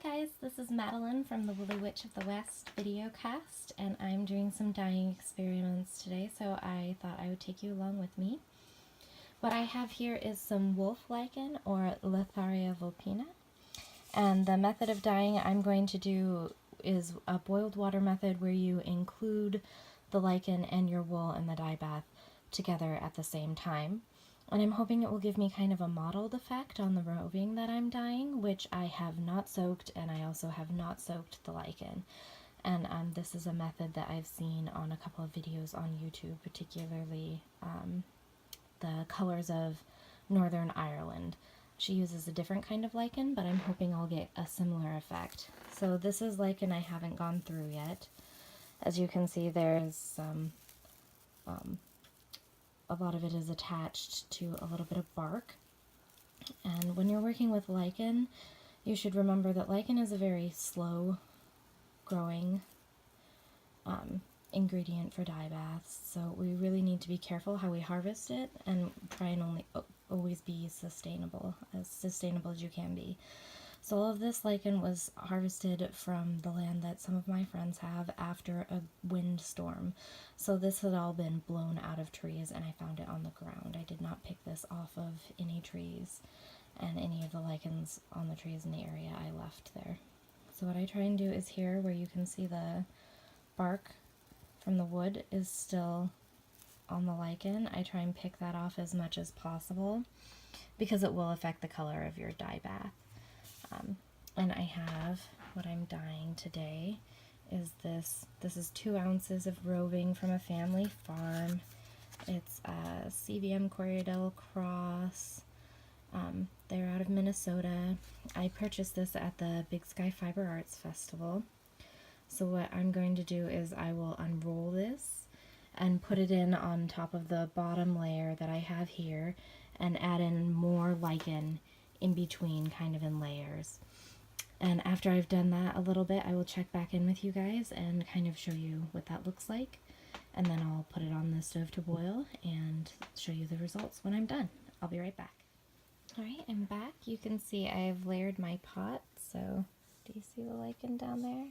Hi guys, this is Madeline from the Woolly Witch of the West video cast, and I'm doing some dyeing experiments today, so I thought I would take you along with me. What I have here is some wolf lichen, or Letharia vulpina, and the method of dyeing I'm going to do is a boiled water method where you include the lichen and your wool in the dye bath together at the same time. And I'm hoping it will give me kind of a mottled effect on the roving that I'm dyeing, which I have not soaked, and I also have not soaked the lichen. And this is a method that I've seen on a couple of videos on YouTube, particularly the Colours of Northern Ireland. She uses a different kind of lichen, but I'm hoping I'll get a similar effect. So this is lichen I haven't gone through yet. As you can see, there's some a lot of it is attached to a little bit of bark. And when you're working with lichen, you should remember that lichen is a very slow growing ingredient for dye baths, so we really need to be careful how we harvest it and try and always be as sustainable as you can be. So all of this lichen was harvested from the land that some of my friends have after a windstorm. So this had all been blown out of trees, and I found it on the ground. I did not pick this off of any trees, and any of the lichens on the trees in the area I left there. So what I try and do is here, where you can see the bark from the wood is still on the lichen, I try and pick that off as much as possible because it will affect the color of your dye bath. And I have, what I'm dyeing today is this is 2 ounces of roving from a family farm. It's a CVM Corriedale Cross. They're out of Minnesota. I purchased this at the Big Sky Fiber Arts Festival. So what I'm going to do is I will unroll this and put it in on top of the bottom layer that I have here and add in more lichen in between, kind of in layers. And after I've done that a little bit, I will check back in with you guys and kind of show you what that looks like. And then I'll put it on the stove to boil and show you the results when I'm done. I'll be right back. Alright, I'm back. You can see I've layered my pot, so do you see the lichen down there?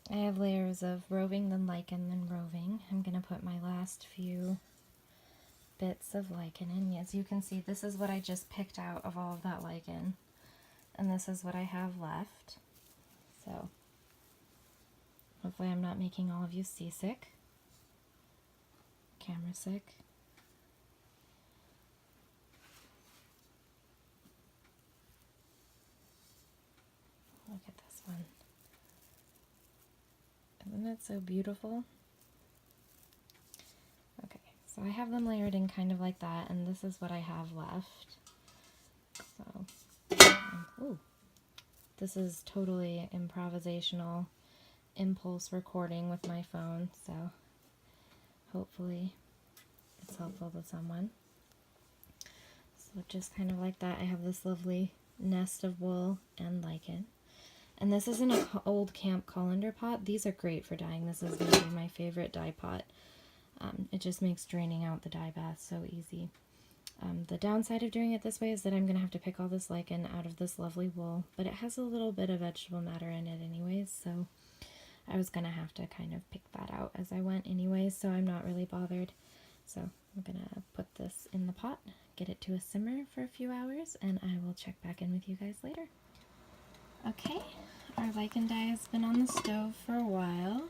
I have layers of roving, then lichen, then roving. I'm going to put my last few bits of lichen in. As you can see, this is what I just picked out of all of that lichen, and this is what I have left. So hopefully I'm not making all of you seasick, camera sick. Look at this one. Isn't that so beautiful? Okay, so I have them layered in kind of like that, and this is what I have left. So, ooh, this is totally improvisational impulse recording with my phone, so hopefully it's helpful to someone. So just kind of like that, I have this lovely nest of wool and lichen. And this is an old camp colander pot. These are great for dyeing. This is maybe my favorite dye pot. It just makes draining out the dye bath so easy. The downside of doing it this way is that I'm going to have to pick all this lichen out of this lovely wool, but it has a little bit of vegetable matter in it anyways, so I was going to have to kind of pick that out as I went anyways, so I'm not really bothered. So I'm going to put this in the pot, get it to a simmer for a few hours, and I will check back in with you guys later. Okay, our lichen dye has been on the stove for a while.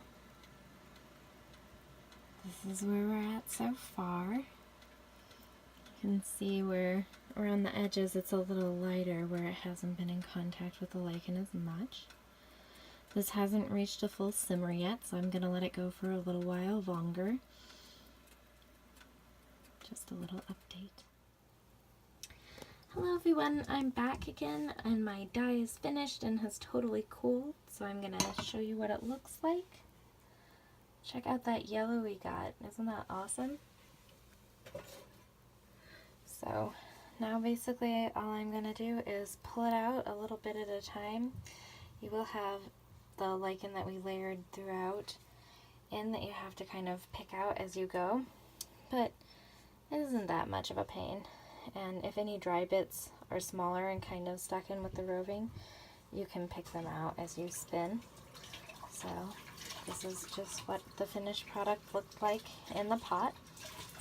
This is where we're at so far. You can see where around the edges it's a little lighter where it hasn't been in contact with the lichen as much. This hasn't reached a full simmer yet, so I'm going to let it go for a little while longer. Just a little update. Hello everyone, I'm back again, and my dye is finished and has totally cooled, so I'm going to show you what it looks like. Check out that yellow we got. Isn't that awesome? So now basically all I'm going to do is pull it out a little bit at a time. You will have the lichen that we layered throughout in that you have to kind of pick out as you go, but it isn't that much of a pain. And if any dry bits are smaller and kind of stuck in with the roving, you can pick them out as you spin. So this is just what the finished product looked like in the pot.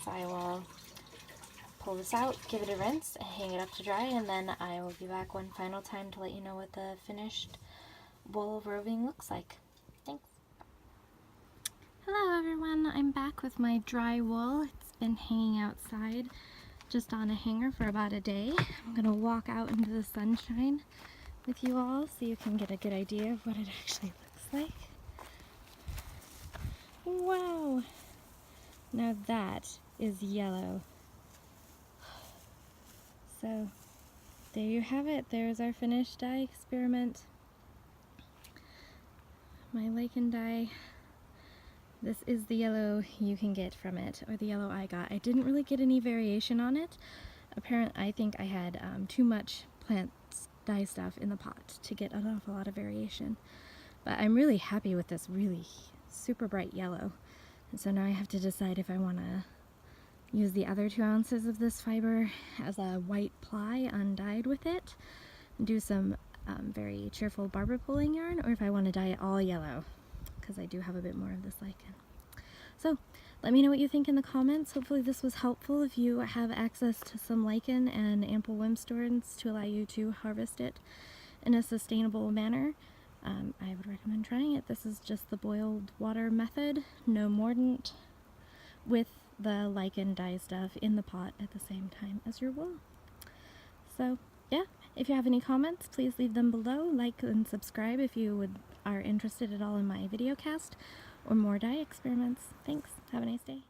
So I will pull this out, give it a rinse, hang it up to dry, and then I will be back one final time to let you know what the finished wool roving looks like. Thanks. Hello everyone, I'm back with my dry wool. It's been hanging outside just on a hanger for about a day. I'm going to walk out into the sunshine with you all so you can get a good idea of what it actually looks like. Wow! Now that is yellow. So there you have it. There's our finished dye experiment. My lichen dye. This is the yellow you can get from it, or the yellow I got. I didn't really get any variation on it. Apparently, I think I had too much plant dye stuff in the pot to get an awful lot of variation. But I'm really happy with this really super bright yellow. And so now I have to decide if I want to use the other 2 ounces of this fiber as a white ply undyed with it, and do some very cheerful barber pulling yarn, or if I want to dye it all yellow, because I do have a bit more of this lichen. So let me know what you think in the comments. Hopefully this was helpful if you have access to some lichen and ample whim storage to allow you to harvest it in a sustainable manner. I would recommend trying it. This is just the boiled water method, no mordant, with the lichen dye stuff in the pot at the same time as your wool. So yeah, if you have any comments, please leave them below. Like and subscribe if you are interested at all in my video cast or more dye experiments. Thanks. Have a nice day.